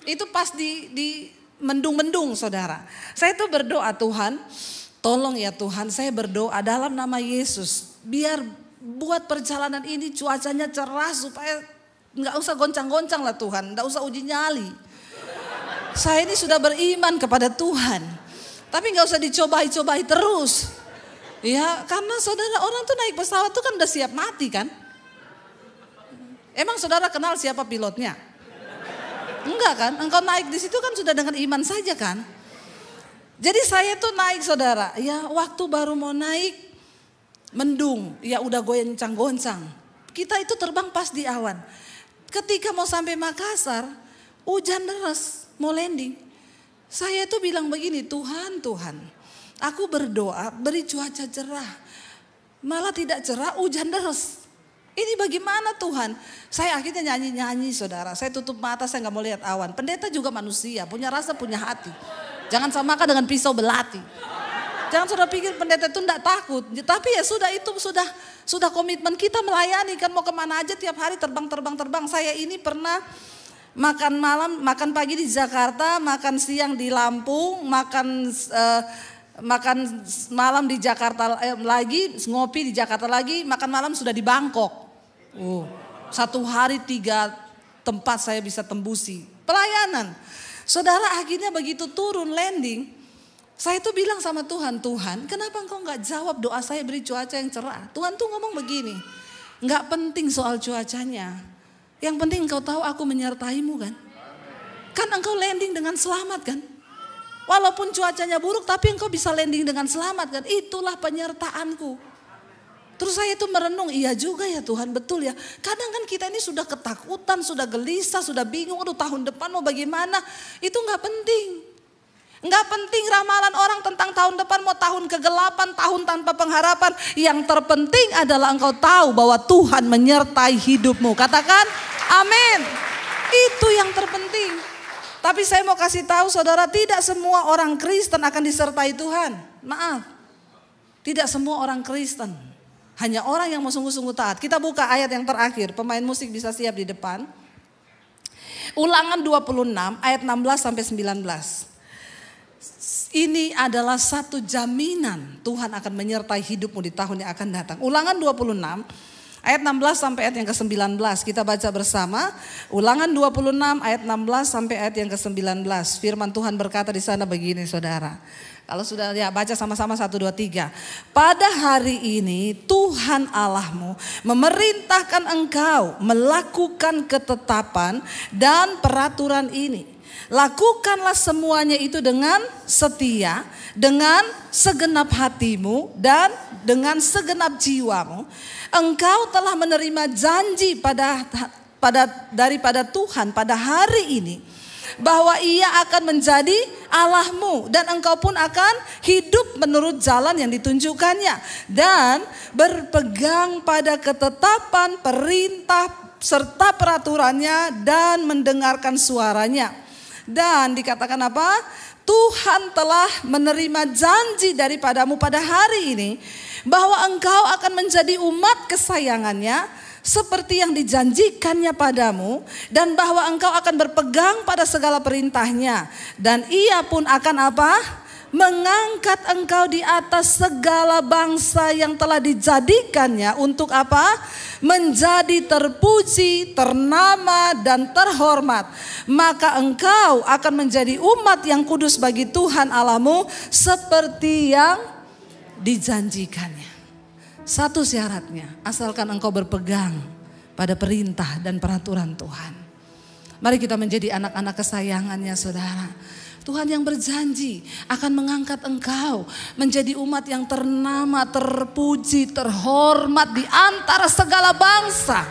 Itu pas di mendung-mendung saudara. Saya tuh berdoa, Tuhan tolong ya Tuhan, saya berdoa dalam nama Yesus. Biar buat perjalanan ini cuacanya cerah supaya nggak usah goncang-goncang lah Tuhan, nggak usah uji nyali. Saya ini sudah beriman kepada Tuhan, tapi nggak usah dicobai-cobai terus. Ya, karena saudara, orang tuh naik pesawat tuh kan udah siap mati kan? Emang saudara kenal siapa pilotnya? Enggak kan? Engkau naik di situ kan sudah dengan iman saja kan? Jadi saya tuh naik saudara, ya waktu baru mau naik mendung, ya udah goncang-goncang. Kita itu terbang pas di awan. Ketika mau sampai Makassar, hujan deras, mau landing. Saya tuh bilang begini, Tuhan, aku berdoa beri cuaca cerah. Malah tidak cerah, hujan deras. Ini bagaimana Tuhan? Saya akhirnya nyanyi-nyanyi saudara. Saya tutup mata, saya gak mau lihat awan. Pendeta juga manusia, punya rasa, punya hati. Jangan samakan dengan pisau belati. Jangan sudah pikir pendeta itu enggak takut. Tapi ya sudah, itu sudah komitmen kita melayani. Kan mau kemana aja tiap hari terbang. Saya ini pernah makan pagi di Jakarta, makan siang di Lampung, makan malam di Jakarta lagi, ngopi di Jakarta lagi, makan malam sudah di Bangkok. 1 hari 3 tempat saya bisa tembusi. Pelayanan. Saudara, akhirnya begitu turun landing, saya tuh bilang sama Tuhan, kenapa engkau gak jawab doa saya beri cuaca yang cerah? Tuhan tuh ngomong begini, gak penting soal cuacanya. Yang penting engkau tahu aku menyertaimu kan. Kan engkau landing dengan selamat kan. Walaupun cuacanya buruk tapi engkau bisa landing dengan selamat kan. Itulah penyertaanku. Terus saya tuh merenung, iya juga ya Tuhan, betul ya. Kadang kan kita ini sudah ketakutan, sudah gelisah, sudah bingung, aduh tahun depan mau bagaimana. Itu gak penting. Enggak penting ramalan orang tentang tahun depan, mau tahun kegelapan, tahun tanpa pengharapan. Yang terpenting adalah engkau tahu bahwa Tuhan menyertai hidupmu. Katakan amin. Itu yang terpenting. Tapi saya mau kasih tahu saudara, tidak semua orang Kristen akan disertai Tuhan. Maaf. Tidak semua orang Kristen. Hanya orang yang mau sungguh-sungguh taat. Kita buka ayat yang terakhir. Pemain musik bisa siap di depan. Ulangan 26 ayat 16 sampai 19. Ini adalah satu jaminan Tuhan akan menyertai hidupmu di tahun yang akan datang. Ulangan 26 ayat 16 sampai ayat yang ke-19. Kita baca bersama. Ulangan 26 ayat 16 sampai ayat yang ke-19. Firman Tuhan berkata di sana begini saudara. Kalau sudah ya baca sama-sama 1, 2, 3. Pada hari ini Tuhan Allahmu memerintahkan engkau melakukan ketetapan dan peraturan ini. Lakukanlah semuanya itu dengan setia, dengan segenap hatimu dan dengan segenap jiwamu. Engkau telah menerima janji daripada Tuhan pada hari ini, bahwa Ia akan menjadi Allahmu dan engkau pun akan hidup menurut jalan yang ditunjukkannya dan berpegang pada ketetapan, perintah, serta peraturannya dan mendengarkan suaranya. Dan dikatakan apa? Tuhan telah menerima janji daripadamu pada hari ini bahwa engkau akan menjadi umat kesayangannya seperti yang dijanjikannya padamu, dan bahwa engkau akan berpegang pada segala perintahnya, dan ia pun akan apa? Mengangkat engkau di atas segala bangsa yang telah dijadikannya untuk apa? Menjadi terpuji, ternama, dan terhormat. Maka engkau akan menjadi umat yang kudus bagi Tuhan Allahmu seperti yang dijanjikannya. Satu syaratnya, asalkan engkau berpegang pada perintah dan peraturan Tuhan. Mari kita menjadi anak-anak kesayangannya, saudara. Tuhan yang berjanji akan mengangkat engkau menjadi umat yang ternama, terpuji, terhormat di antara segala bangsa.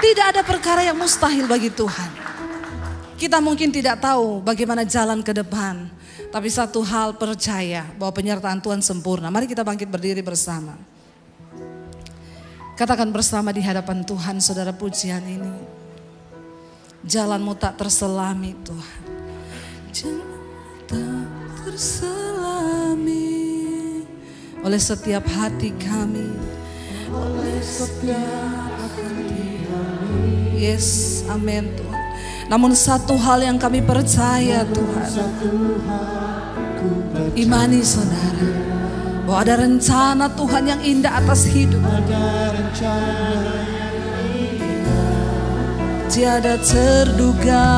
Tidak ada perkara yang mustahil bagi Tuhan. Kita mungkin tidak tahu bagaimana jalan ke depan, tapi satu hal percaya bahwa penyertaan Tuhan sempurna. Mari kita bangkit berdiri bersama. Katakan bersama di hadapan Tuhan, saudara, pujian ini. Jalanmu tak terselami, Tuhan. Jalanmu tak terselami oleh setiap hati kami, oleh setiap hati kami. Yes, amin Tuhan. Namun satu hal yang kami percaya, Tuhan, imani saudara, bahwa ada rencana Tuhan yang indah atas hidup. Tiada terduga,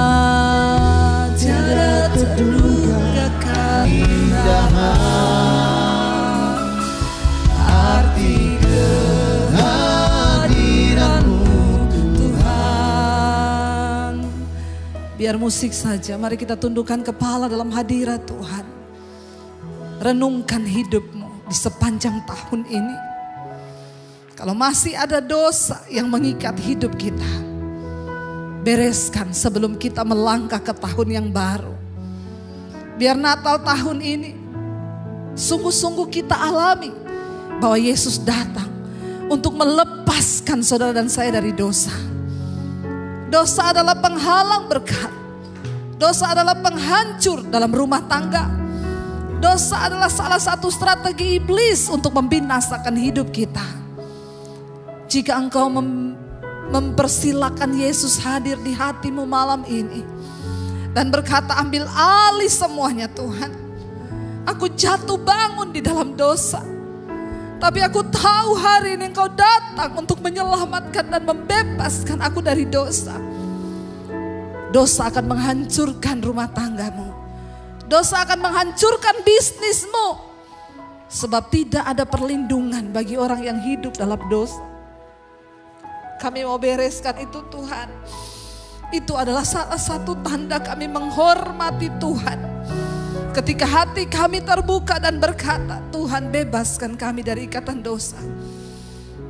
tiada terduga keindahan arti kehadiranmu Tuhan. Biar musik saja, mari kita tundukkan kepala dalam hadirat Tuhan. Renungkan hidupmu di sepanjang tahun ini. Kalau masih ada dosa yang mengikat hidup kita, bereskan sebelum kita melangkah ke tahun yang baru. Biar Natal tahun ini sungguh-sungguh kita alami bahwa Yesus datang untuk melepaskan saudara dan saya dari dosa. Dosa adalah penghalang berkat. Dosa adalah penghancur dalam rumah tangga. Dosa adalah salah satu strategi iblis untuk membinasakan hidup kita. Jika engkau mempersilakan Yesus hadir di hatimu malam ini dan berkata, ambil alih semuanya Tuhan. Aku jatuh bangun di dalam dosa, tapi aku tahu hari ini Engkau datang untuk menyelamatkan dan membebaskan aku dari dosa. Dosa akan menghancurkan rumah tanggamu. Dosa akan menghancurkan bisnismu. Sebab tidak ada perlindungan bagi orang yang hidup dalam dosa. Kami mau bereskan itu Tuhan. Itu adalah salah satu tanda kami menghormati Tuhan. Ketika hati kami terbuka dan berkata, Tuhan bebaskan kami dari ikatan dosa.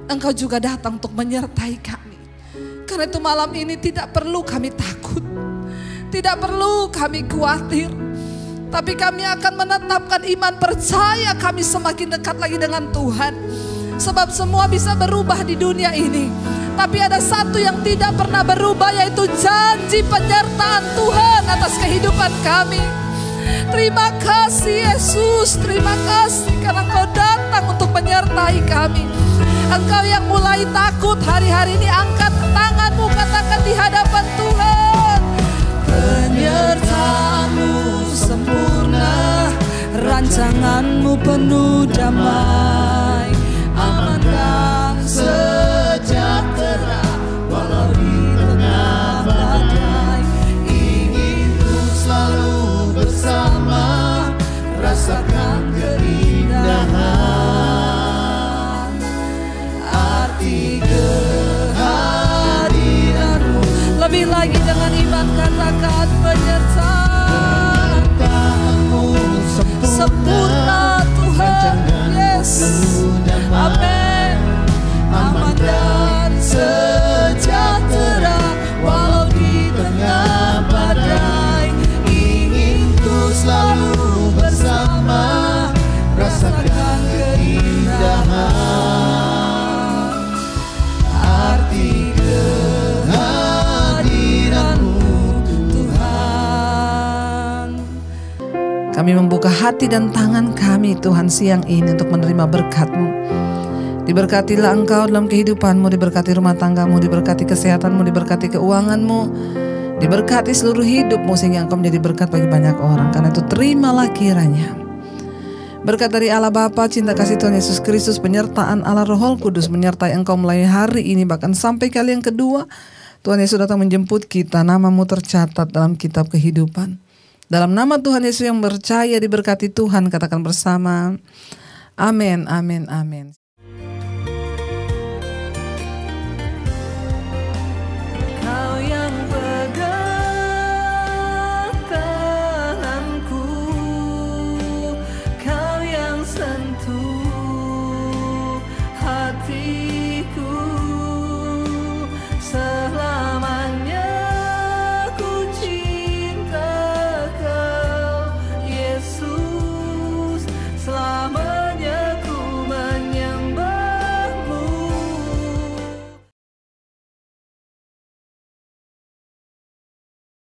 Engkau juga datang untuk menyertai kami. Karena itu malam ini tidak perlu kami takut. Tidak perlu kami khawatir. Tapi kami akan menetapkan iman percaya kami semakin dekat lagi dengan Tuhan. Sebab semua bisa berubah di dunia ini. Tapi ada satu yang tidak pernah berubah, yaitu janji penyertaan Tuhan atas kehidupan kami. Terima kasih Yesus, terima kasih karena Engkau datang untuk menyertai kami. Engkau yang mulai takut hari-hari ini, angkat tanganmu, katakan di hadapan Tuhan. Penyertaanmu sempurna, rancanganmu penuh damai, aman dan sejahtera walau di tengah badai. Ingin ku selalu bersama, rasakan keindahan arti kehadiranmu. Lebih lagi dengan iman katakan penyertaanmu sempurna Tuhan. Yes, amin. Aman dan sejahtera walau di tengah badai. Ingin ku selalu bersama, rasakan keindahan arti kehadiranmu. Kami membuka hati dan tangan kami Tuhan siang ini untuk menerima berkat-Mu. Diberkatilah Engkau dalam kehidupan-Mu, diberkati rumah tangga-Mu, diberkati kesehatan-Mu, diberkati keuangan-Mu, diberkati seluruh hidup-Mu sehingga Engkau menjadi berkat bagi banyak orang. Karena itu terimalah kiranya berkat dari Allah Bapa, cinta kasih Tuhan Yesus Kristus, penyertaan Allah Roh Kudus menyertai engkau melalui hari ini, bahkan sampai kali yang kedua Tuhan Yesus datang menjemput kita. Namamu tercatat dalam kitab kehidupan. Dalam nama Tuhan Yesus yang percaya diberkati Tuhan, katakan bersama, amin, amin, amin. Kau yang pegang tanganku, kau yang sentuh hati